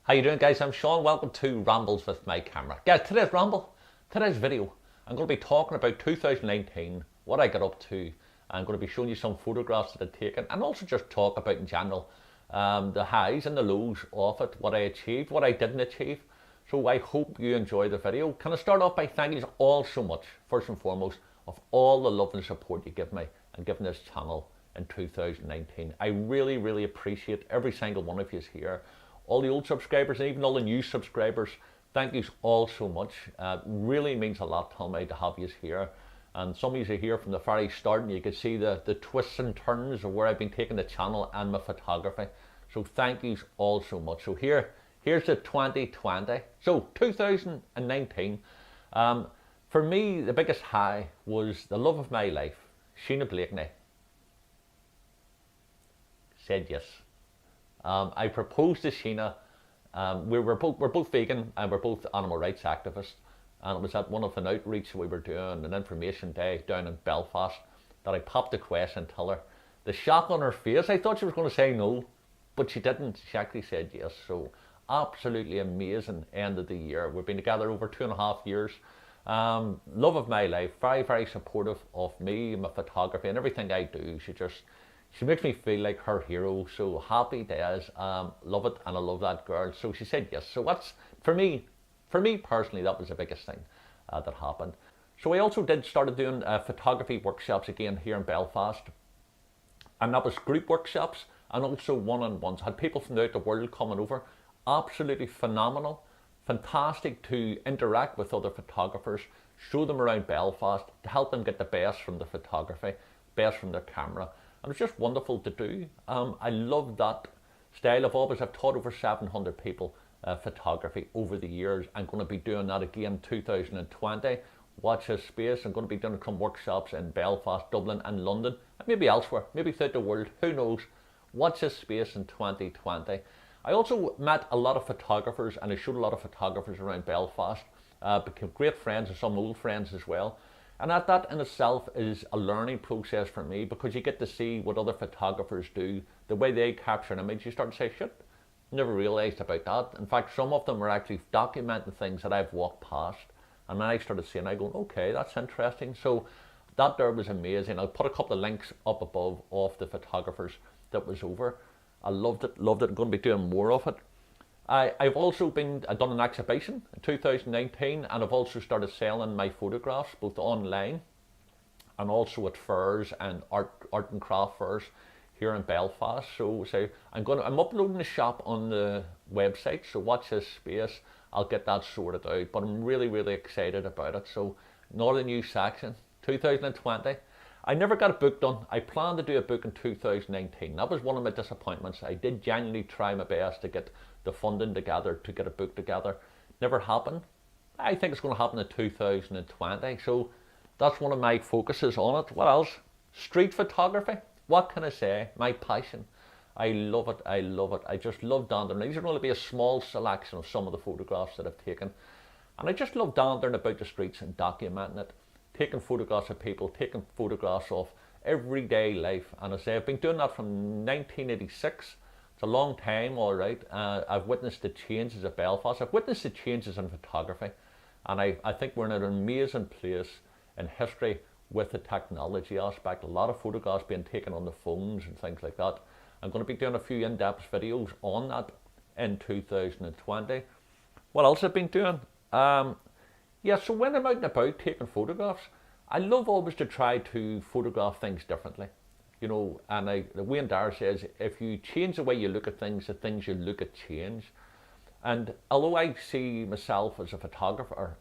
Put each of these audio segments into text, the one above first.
How you doing, guys? I'm Sean. Welcome to Rambles with my camera. Guys, today's video, I'm going to be talking about 2019, what I got up to. I'm going to be showing you some photographs that I've taken and also just talk about in general the highs and the lows of it, what I achieved, what I didn't achieve. So I hope you enjoy the video. Can I start off by thanking you all so much, first and foremost, of all the love and support you give me and giving this channel in 2019. I really, really appreciate every single one of you here. All the old subscribers and even all the new subscribers, thank you all so much. Really means a lot to me to have you here. And some of you are here from the very start and you can see the twists and turns of where I've been taking the channel and my photography. So thank you all so much. So here's the 2020. So 2019, for me the biggest high was the love of my life, Sheena Blakeney, said yes. I proposed to Sheena. We're both vegan and we're both animal rights activists, and it was at one of an outreach we were doing, an information day down in Belfast, that I popped the question to her. The shock on her face, I thought she was going to say no, but she didn't. She actually said yes. So absolutely amazing end of the year. We've been together over 2.5 years. Love of my life, very, very supportive of me, my photography and everything I do. She makes me feel like her hero. So happy days. Love it, and I love that girl. So she said yes. So that's for me personally, that was the biggest thing that happened. So I also started doing photography workshops again here in Belfast, and that was group workshops and also one-on-ones. Had people from throughout the world coming over. Absolutely phenomenal, fantastic to interact with other photographers, show them around Belfast, to help them get the best from the photography, best from their camera. And it's just wonderful to do. I love that style. I've taught over 700 people photography over the years. I'm going to be doing that again 2020. Watch this space. I'm going to be doing some workshops in Belfast, Dublin and London, and maybe elsewhere, maybe throughout the world, who knows. Watch this space in 2020. I also met a lot of photographers, and I showed a lot of photographers around Belfast. Became great friends and some old friends as well. And that in itself is a learning process for me, because you get to see what other photographers do, the way they capture an image. You start to say, shit, never realised about that. In fact, some of them were actually documenting things that I've walked past. And then I started seeing, I go, okay, that's interesting. So that there was amazing. I'll put a couple of links up above of the photographers that was over. I loved it. I'm going to be doing more of it. I've also done an exhibition in 2019, and I've also started selling my photographs both online and also at fairs and art and craft fairs here in Belfast. So I'm uploading the shop on the website, so watch this space. I'll get that sorted out, but I'm really, really excited about it. So another new section, 2020. I never got a book done. I planned to do a book in 2019. That was one of my disappointments. I did genuinely try my best to get the funding together to get a book together. Never happened. I think it's going to happen in 2020. So that's one of my focuses on it. What else? Street photography. What can I say? My passion. I love it. I love it. I just love dandering. These are going to be a small selection of some of the photographs that I've taken. And I just love dandering about the streets and documenting it. Taking photographs of people, taking photographs of everyday life. And I say I've been doing that from 1986. It's a long time, all right. I've witnessed the changes of Belfast. I've witnessed the changes in photography. And I think we're in an amazing place in history with the technology aspect. A lot of photographs being taken on the phones and things like that. I'm going to be doing a few in-depth videos on that in 2020. What else I've been doing? Yeah, so when I'm out and about taking photographs, I love always to try to photograph things differently. You know, and Wayne Dyer says, if you change the way you look at things, the things you look at change. And although I see myself as a photographer,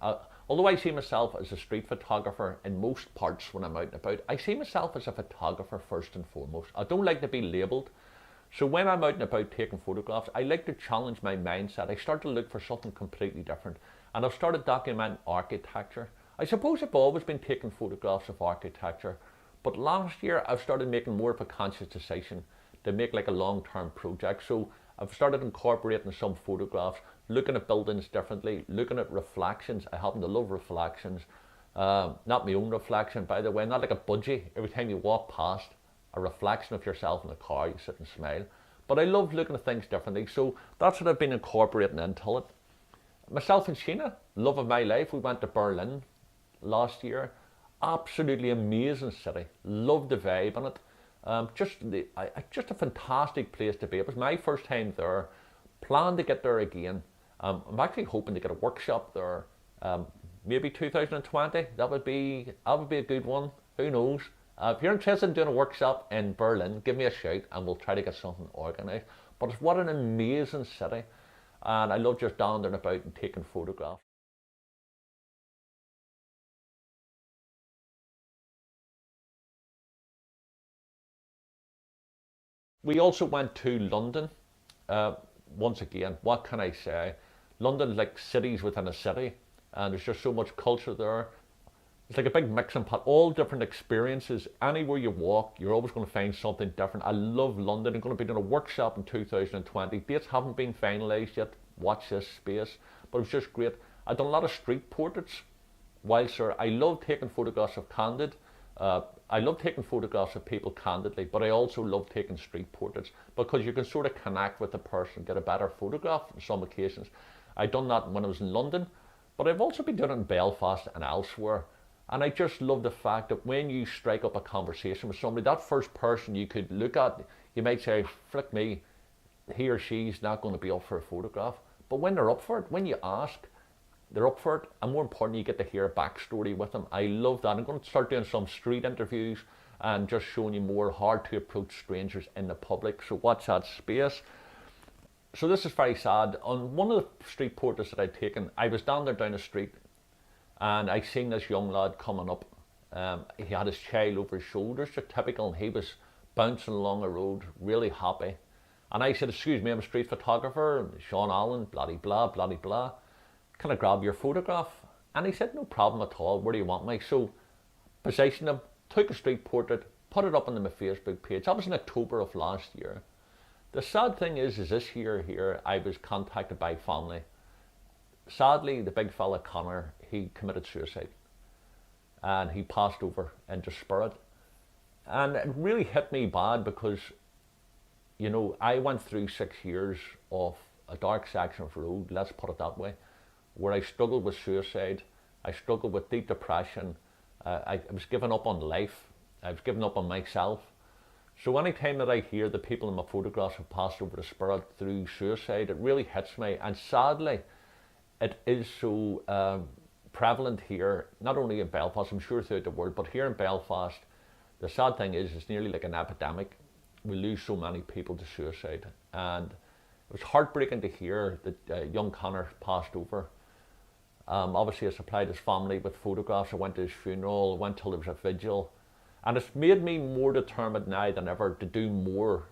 although I see myself as a street photographer in most parts when I'm out and about, I see myself as a photographer first and foremost. I don't like to be labelled. So when I'm out and about taking photographs, I like to challenge my mindset. I start to look for something completely different. And I've started documenting architecture. I suppose I've always been taking photographs of architecture, but last year I've started making more of a conscious decision to make like a long-term project. So I've started incorporating some photographs, looking at buildings differently, looking at reflections. I happen to love reflections. Not my own reflection, by the way, not like a budgie. Every time you walk past, a reflection of yourself in the car, you sit and smile. But I love looking at things differently, so that's what I've been incorporating into it. Myself and Sheena, love of my life, we went to Berlin last year. Absolutely amazing city. Loved the vibe in it. Just a fantastic place to be. It was my first time there. Plan to get there again. I'm actually hoping to get a workshop there. Maybe 2020. That would be a good one. Who knows? If you're interested in doing a workshop in Berlin, give me a shout and we'll try to get something organised. But it's what an amazing city, and I love just down there and about and taking photographs. We also went to London. Uh, Once again, what can I say? London's like cities within a city, and there's just so much culture there. It's like a big mixing pot, all different experiences. Anywhere you walk, you're always going to find something different. I love London. I'm going to be doing a workshop in 2020. Dates haven't been finalised yet. Watch this space. But it was just great. I've done a lot of street portraits whilst there. I love taking photographs of candid. I love taking photographs of people candidly, but I also love taking street portraits because you can sort of connect with the person, get a better photograph on some occasions. I done that when I was in London, but I've also been doing it in Belfast and elsewhere. And I just love the fact that when you strike up a conversation with somebody, that first person you could look at, you might say, flick me, he or she's not going to be up for a photograph. But when they're up for it, when you ask, they're up for it. And more importantly, you get to hear a backstory with them. I love that. I'm going to start doing some street interviews and just showing you more how to approach strangers in the public. So watch that space. So this is very sad. On one of the street portraits that I'd taken, I was down there down the street and I seen this young lad coming up. He had his child over his shoulders, just typical, and he was bouncing along the road, really happy. And I said, excuse me, I'm a street photographer, Sean Allen, blah, blah, blah, blah. Can I grab your photograph? And he said, no problem at all, where do you want me? So, positioned him, took a street portrait, put it up on my Facebook page. That was in October of last year. The sad thing is this year here, I was contacted by family. Sadly, the big fella Connor, he committed suicide and he passed over into spirit. And it really hit me bad because, you know, I went through 6 years of a dark section of road, let's put it that way, where I struggled with suicide, I struggled with deep depression, I was giving up on life, I was giving up on myself. So any time that I hear that people in my photographs have passed over to spirit through suicide, it really hits me. And sadly, it is so prevalent here, not only in Belfast, I'm sure throughout the world, but here in Belfast, the sad thing is it's nearly like an epidemic. We lose so many people to suicide. And it was heartbreaking to hear that young Connor passed over. Obviously I supplied his family with photographs, I went to his funeral, went till there was a vigil. And it's made me more determined now than ever to do more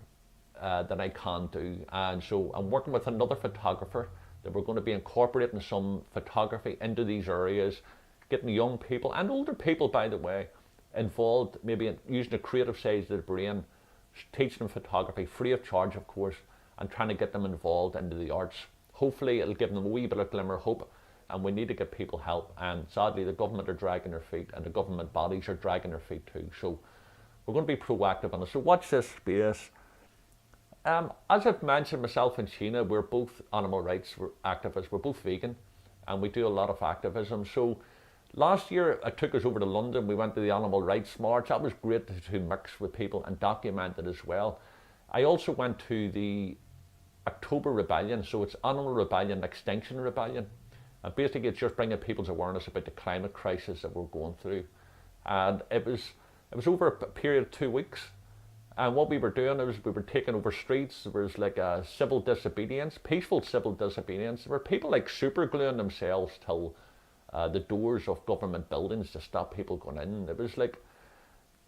than I can do. And so I'm working with another photographer that we're going to be incorporating some photography into these areas, getting young people and older people, by the way, involved, maybe in using the creative side of their brain, teaching them photography, free of charge of course, and trying to get them involved into the arts. Hopefully it'll give them a wee bit of glimmer of hope, and we need to get people help, and sadly the government are dragging their feet and the government bodies are dragging their feet too. So we're going to be proactive on it. So watch this space. As I've mentioned, myself and Sheena, we're both animal rights activists, we're both vegan, and we do a lot of activism. So last year I took us over to London, we went to the Animal Rights March. That was great to mix with people and document it as well. I also went to the October Rebellion, so it's Animal Rebellion, Extinction Rebellion. And basically it's just bringing people's awareness about the climate crisis that we're going through. And it was over a period of 2 weeks. And what we were doing is we were taking over streets. There was like a civil disobedience, peaceful civil disobedience. There were people like super gluing themselves till the doors of government buildings to stop people going in. It was like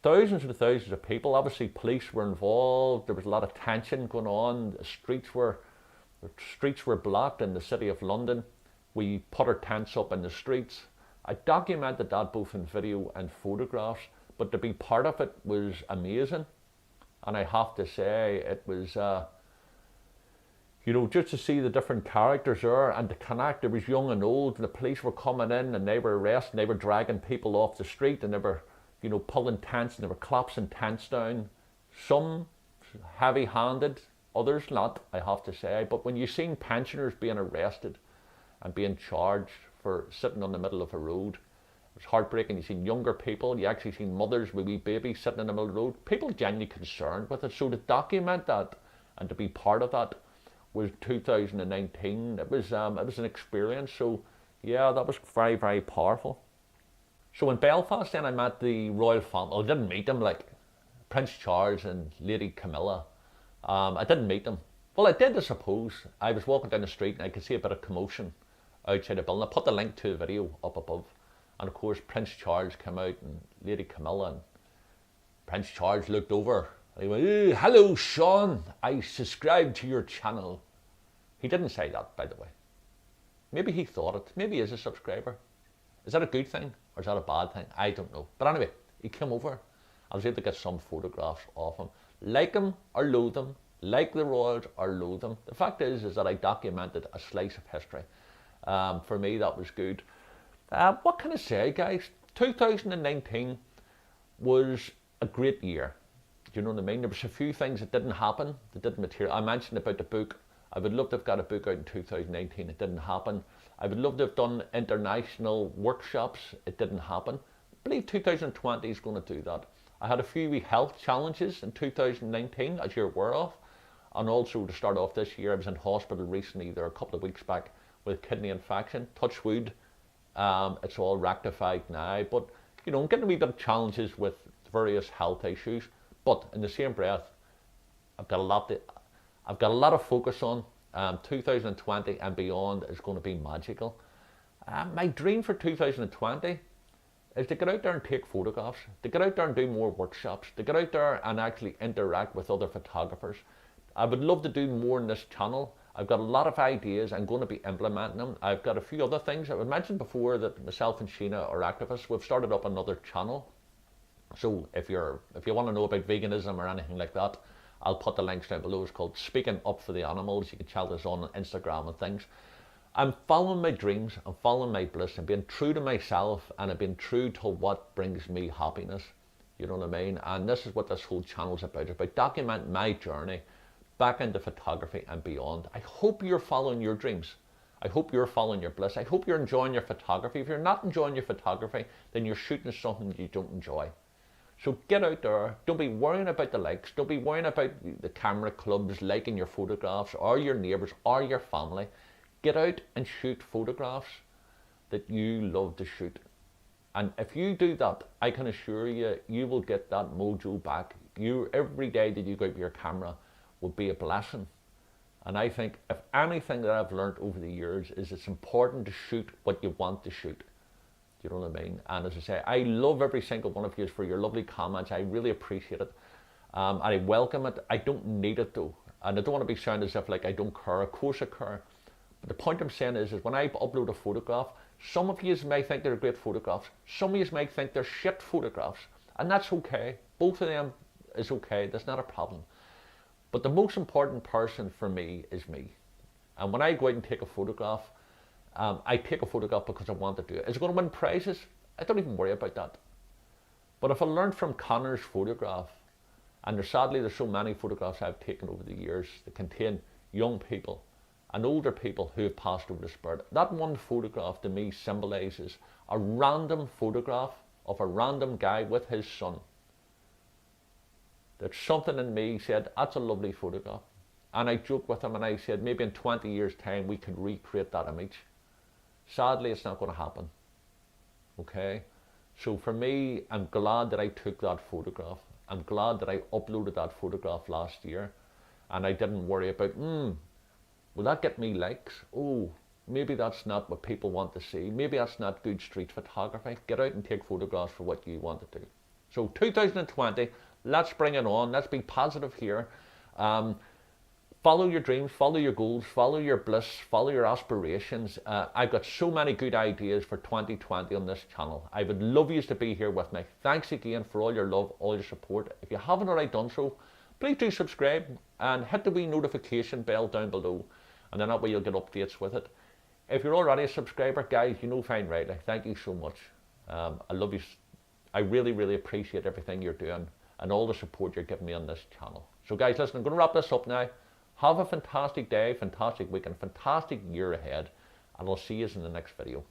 thousands and thousands of people. Obviously police were involved. There was a lot of tension going on. The streets were blocked in the city of London. We put our tents up in the streets. I documented that both in video and photographs, but to be part of it was amazing. And I have to say, it was, you know, just to see the different characters there and to connect. There was young and old, and the police were coming in and they were arresting, they were dragging people off the street, and they were, you know, pulling tents and they were collapsing tents down. Some heavy-handed, others not, I have to say. But when you've seen pensioners being arrested and being charged for sitting on the middle of a road, it's heartbreaking. You've seen younger people, you actually seen mothers with wee babies sitting in the middle of the road. People genuinely concerned with it. So to document that and to be part of that was 2019. It was an experience. So yeah, that was very, very powerful. So in Belfast then I met the royal family. I didn't meet them, like Prince Charles and Lady Camilla. I didn't meet them. Well, I did, I suppose. I was walking down the street and I could see a bit of commotion outside the building. I put the link to the video up above. And of course, Prince Charles came out and Lady Camilla, and Prince Charles looked over and he went, "Hey, hello, Sean, I subscribe to your channel." He didn't say that, by the way. Maybe he thought it. Maybe he is a subscriber. Is that a good thing or is that a bad thing? I don't know. But anyway, he came over. I was able to get some photographs of him. Like him or loathe him, like the royals or loathe him, the fact is that I documented a slice of history. For me, that was good. What can I say, guys? 2019 was a great year. Do you know what I mean? There was a few things that didn't happen, that didn't materialize. I mentioned about the book. I would love to have got a book out in 2019. It didn't happen. I would love to have done international workshops. It didn't happen. I believe 2020 is going to do that. I had a few wee health challenges in 2019, as you're aware of. And also to start off this year, I was in hospital recently, there a couple of weeks back, with kidney infection. Touch wood. It's all rectified now, but you know, I'm getting a wee bit of challenges with various health issues. But in the same breath, I've got a lot of focus on. 2020 and beyond is going to be magical. My dream for 2020 is to get out there and take photographs, to get out there and do more workshops, to get out there and actually interact with other photographers. I would love to do more on this channel. I've got a lot of ideas. I'm going to be implementing them. I've got a few other things. I mentioned before that myself and Sheena are activists. We've started up another channel. So if you want to know about veganism or anything like that, I'll put the links down below. It's called Speaking Up for the Animals. You can check this on Instagram and things. I'm following my dreams. I'm following my bliss. I'm being true to myself, and I'm being true to what brings me happiness. You know what I mean? And this is what this whole channel is about. It's about documenting my journey back into photography and beyond. I hope you're following your dreams. I hope you're following your bliss. I hope you're enjoying your photography. If you're not enjoying your photography, then you're shooting something you don't enjoy. So get out there. Don't be worrying about the likes. Don't be worrying about the camera clubs liking your photographs or your neighbours or your family. Get out and shoot photographs that you love to shoot. And if you do that, I can assure you, you will get that mojo back. Every day that you go out with your camera will be a blessing. And I think if anything that I've learned over the years is it's important to shoot what you want to shoot. You know what I mean? And as I say, I love every single one of you for your lovely comments. I really appreciate it. I welcome it. I don't need it though. And I don't want to be sounding as if like I don't care. Of course I care. But the point I'm saying is when I upload a photograph, some of you may think they're great photographs. Some of you may think they're shit photographs. And that's okay. Both of them is okay. That's not a problem. But the most important person for me is me. And when I go out and take a photograph, I take a photograph because I want to do it. Is it going to win prizes? I don't even worry about that. But if I learned from Connor's photograph, and sadly there's so many photographs I've taken over the years that contain young people and older people who have passed over the spirit, that one photograph to me symbolises a random photograph of a random guy with his son. That something in me said, that's a lovely photograph. And I joked with him and I said, maybe in 20 years' time we could recreate that image. Sadly, it's not going to happen. Okay? So for me, I'm glad that I took that photograph. I'm glad that I uploaded that photograph last year. And I didn't worry about, will that get me likes? Oh, maybe that's not what people want to see. Maybe that's not good street photography. Get out and take photographs for what you want to do. So 2020, let's bring it on. Let's be positive here. Follow your dreams, follow your goals, follow your bliss, follow your aspirations. I've got so many good ideas for 2020 on this channel. I would love you to be here with me. Thanks again for all your love, all your support. If you haven't already done so, please do subscribe and hit the wee notification bell down below. And then that way you'll get updates with it. If you're already a subscriber, guys, you know fine rightly. Thank you so much. I love you. I really, really appreciate everything you're doing and all the support you're giving me on this channel. So guys, listen, I'm going to wrap this up now. Have a fantastic day, fantastic weekend, fantastic year ahead, and I'll see you in the next video.